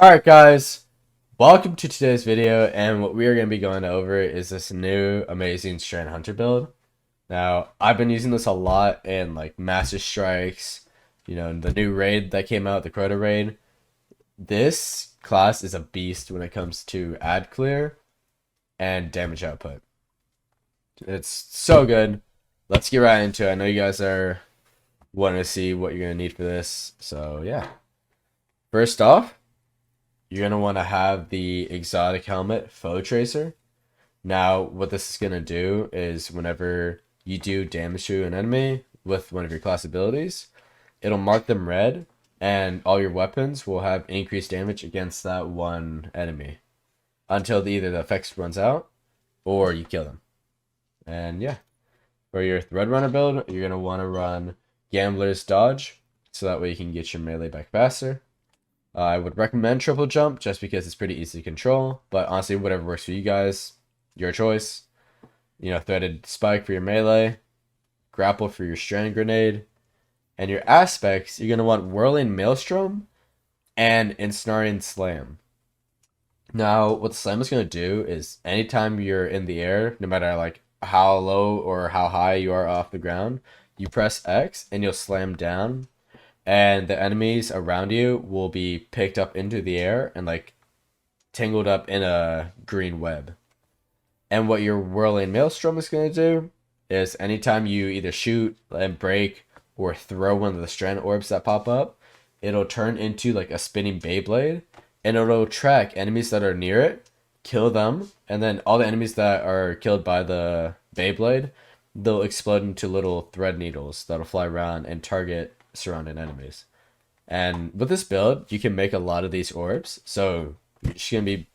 Alright guys, welcome to today's video, and what we are going to be going over is this new amazing Strand Hunter build. Now, I've been using this a lot in like Master Strikes, the new raid that came out, the Crota raid. This class is a beast when it comes to ad clear and damage output. It's so good. Let's get right into it. I know you guys are wanting to see what you're going to need for this, so yeah. First off, you're going to want to have the exotic helmet foe tracer. Now, what this is going to do is whenever you do damage to an enemy with one of your class abilities, it'll mark them red, and all your weapons will have increased damage against that one enemy until either the effects runs out or you kill them. And yeah, for your Thread Runner build, you're going to want to run Gambler's Dodge, so that way you can get your melee back faster. I would recommend triple jump just because it's pretty easy to control, but honestly, whatever works for you guys, your choice. Threaded spike for your melee, grapple for your strand grenade, and your aspects, you're going to want whirling maelstrom and ensnaring slam. Now, what the slam is going to do is anytime you're in the air, no matter like how low or how high you are off the ground, you press X and you'll slam down, and the enemies around you will be picked up into the air and like tangled up in a green web. And what your whirling maelstrom is going to do is anytime you either shoot and break or throw one of the strand orbs that pop up, it'll turn into like a spinning Beyblade, and it'll track enemies that are near it, kill them, and then all the enemies that are killed by the Beyblade, they'll explode into little thread needles that'll fly around and target surrounding enemies. And with this build, you can make a lot of these orbs, so you're just gonna be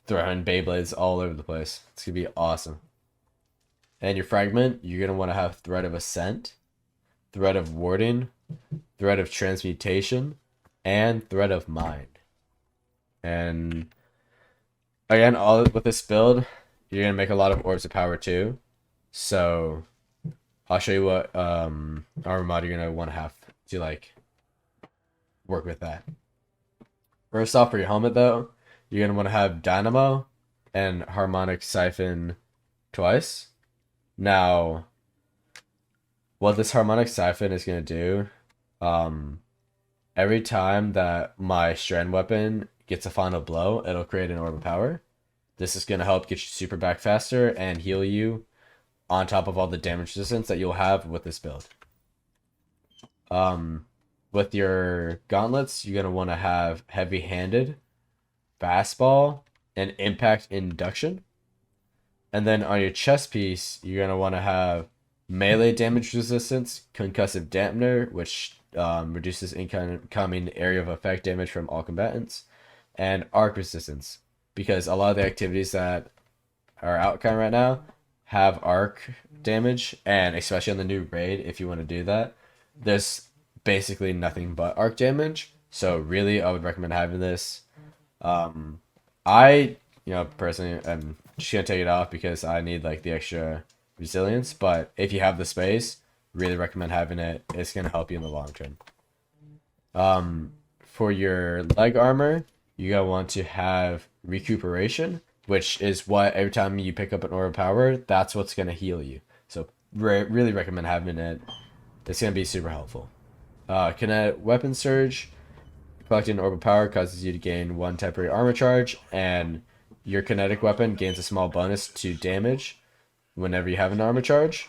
throwing Beyblades all over the place. It's gonna be awesome. And your fragment, you're gonna want to have Thread of Ascent, Thread of Warding, Thread of Transmutation, and Thread of Mind. And again, all with this build, you're gonna make a lot of orbs of power too. So I'll show you what armor mod you're gonna want to have to like work with that. First off, for your helmet though, you're gonna want to have Dynamo and Harmonic Siphon twice. Now, what this Harmonic Siphon is gonna do, every time that my strand weapon gets a final blow, it'll create an orb of power. This is gonna help get you super back faster and heal you, on top of all the damage resistance that you'll have with this build. With your gauntlets, you're going to want to have heavy-handed, fastball, and impact induction. And then on your chest piece, you're going to want to have melee damage resistance, concussive dampener, which reduces incoming area of effect damage from all combatants, and arc resistance, because a lot of the activities that are out kind of right now have arc damage, and especially on the new raid, if you want to do that, there's basically nothing but arc damage. So really, I would recommend having this. I personally am just gonna take it off because I need like the extra resilience, but if you have the space, really recommend having it. It's gonna help you in the long term. For your leg armor, you're gonna want to have recuperation, which is what every time you pick up an orb of power, that's what's going to heal you. So really recommend having it. It's going to be super helpful. Kinetic Weapon Surge. Collecting an orb of power causes you to gain 1 temporary armor charge, and your kinetic weapon gains a small bonus to damage whenever you have an armor charge.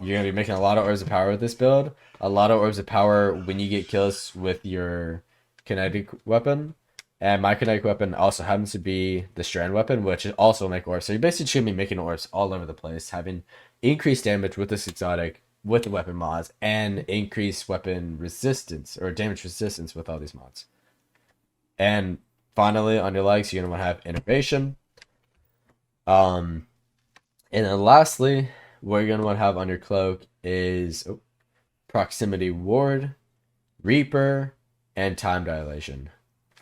You're going to be making a lot of orbs of power with this build. A lot of orbs of power when you get kills with your kinetic weapon. And my kinetic weapon also happens to be the strand weapon, which also make orbs. So you're basically just going to be making orbs all over the place, having increased damage with this exotic, with the weapon mods, and increased weapon resistance, or damage resistance with all these mods. And finally, on your legs, you're going to want to have innovation. And then lastly, what you're going to want to have on your cloak is proximity ward, reaper, and time dilation.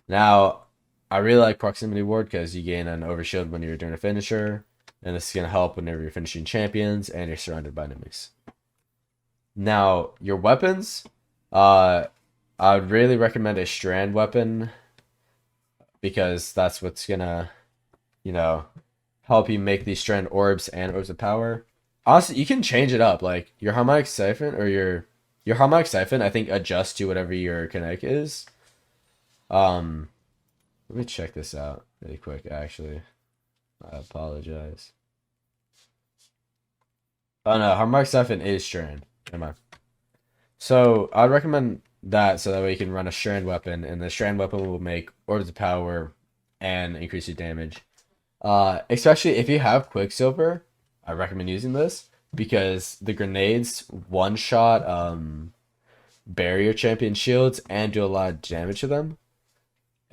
Now, I really like proximity ward because you gain an overshield when you're doing a finisher, and this is going to help whenever you're finishing champions and you're surrounded by enemies. Now, your weapons, I would really recommend a strand weapon because that's what's gonna, you know, help you make these strand orbs and orbs of power. Honestly, you can change it up. Like your harmonic siphon or your harmonic siphon, I think adjusts to whatever your kinetic is. Um, Let me check this out really quick. Actually, I apologize. Oh no, harmonic siphon is strand. Never mind. So I'd recommend that so that way you can run a strand weapon, and the strand weapon will make orbs of power and increase your damage. Especially if you have Quicksilver, I recommend using this because the grenades one shot barrier champion shields and do a lot of damage to them.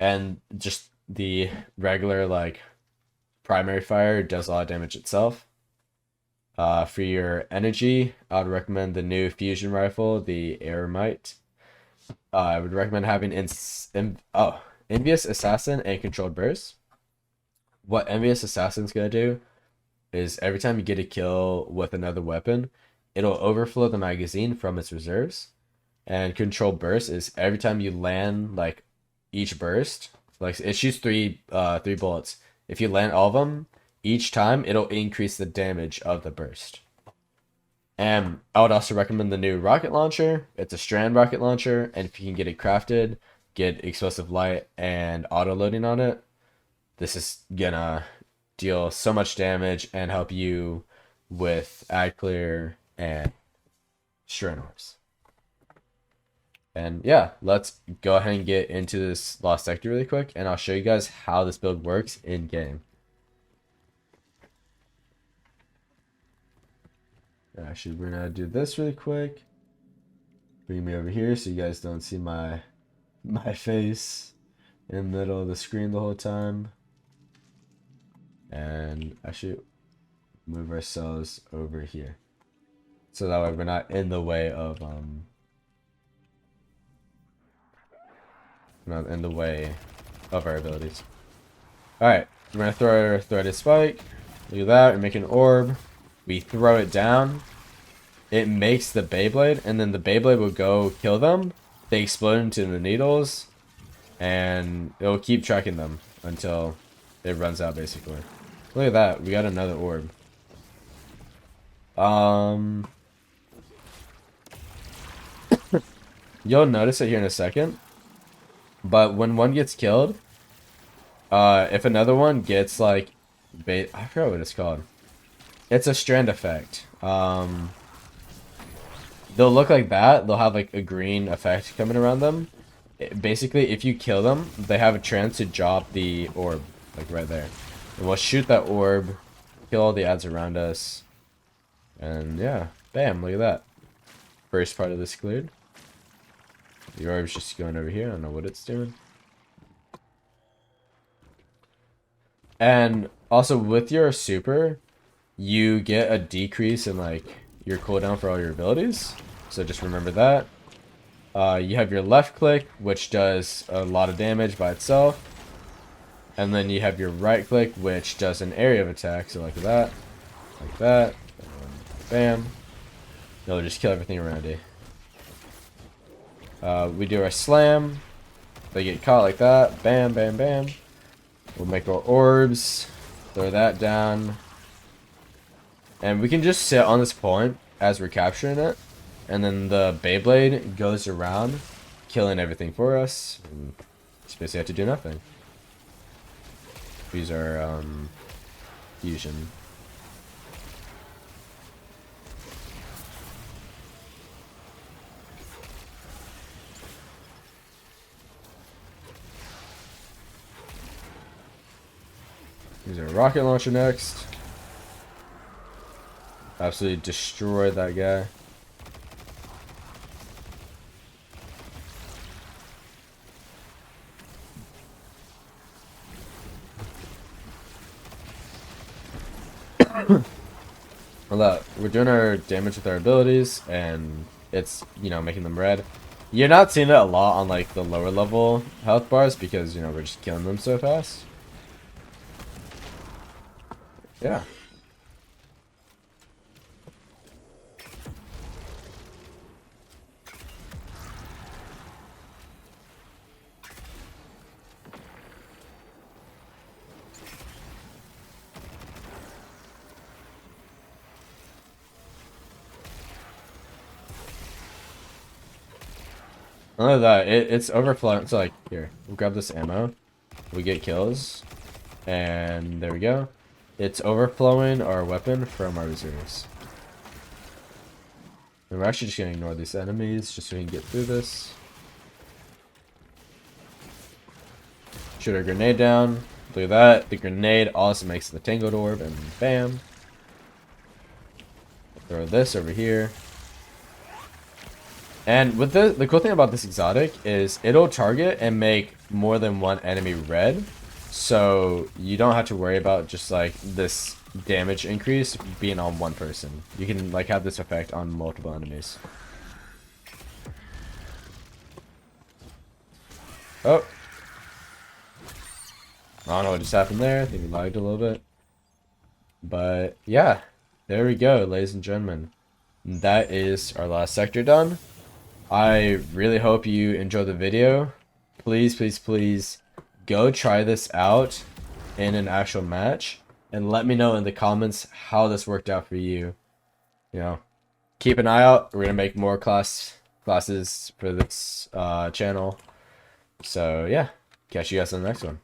And just the regular like primary fire does a lot of damage itself. For your energy, I would recommend the new fusion rifle, the Aeromite. I would recommend having Envious Assassin and Controlled Burst. What Envious Assassin's gonna do is every time you get a kill with another weapon, it'll overflow the magazine from its reserves. And Controlled Burst is every time you land like each burst, like it shoots three bullets. If you land all of them, each time it'll increase the damage of the burst. And I would also recommend the new rocket launcher. It's a Strand rocket launcher, and if you can get it crafted, get explosive light and auto loading on it, this is gonna deal so much damage and help you with ad clear and Strand orbs. And yeah, let's go ahead and get into this Lost Sector really quick, and I'll show you guys how this build works in game. Actually, we're gonna do this really quick. Bring me over here so you guys don't see my face in the middle of the screen the whole time. And actually move ourselves over here. So that way we're not in the way of our abilities. Alright, we're gonna throw our threaded spike. Look at that, we're making an orb. We throw it down. It makes the Beyblade, and then the Beyblade will go kill them. They explode into the needles, and it'll keep tracking them until it runs out, basically. Look at that, we got another orb. You'll notice it here in a second, but when one gets killed, if another one gets like, I forgot what it's called. It's a strand effect. They'll look like that. They'll have like a green effect coming around them. Basically, if you kill them, they have a chance to drop the orb, like right there. And we'll shoot that orb, kill all the ads around us, and yeah, bam! Look at that. First part of this cleared. The orb's just going over here. I don't know what it's doing. And also with your super, you get a decrease in like your cooldown for all your abilities. So just remember that. You have your left click, which does a lot of damage by itself. And then you have your right click, which does an area of attack. So like that, and bam. It'll just kill everything around you. We do our slam. They get caught like that. Bam, bam, bam. We'll make our orbs. Throw that down. And we can just sit on this point as we're capturing it. And then the Beyblade goes around, killing everything for us. And just basically have to do nothing. Use our fusion. Use our rocket launcher next. Absolutely destroy that guy. Well, we're doing our damage with our abilities, and it's, you know, making them red. You're not seeing it a lot on, like, the lower level health bars because, you know, we're just killing them so fast. Yeah. None of that. It's overflowing. So like, here, we'll grab this ammo. We get kills. And there we go. It's overflowing our weapon from our reserves. And we're actually just going to ignore these enemies just so we can get through this. Shoot a grenade down. Look at that. The grenade also makes the tangled orb. And bam. Throw this over here. And with the cool thing about this exotic is it'll target and make more than one enemy red. So you don't have to worry about just like this damage increase being on one person. You can like have this effect on multiple enemies. Oh. I don't know what just happened there. I think we lagged a little bit. But yeah, there we go, ladies and gentlemen. That is our last sector done. I really hope you enjoyed the video. Please, please, please go try this out in an actual match and let me know in the comments how this worked out for you. You know, keep an eye out. We're gonna make more classes for this channel. So yeah, catch you guys on the next one.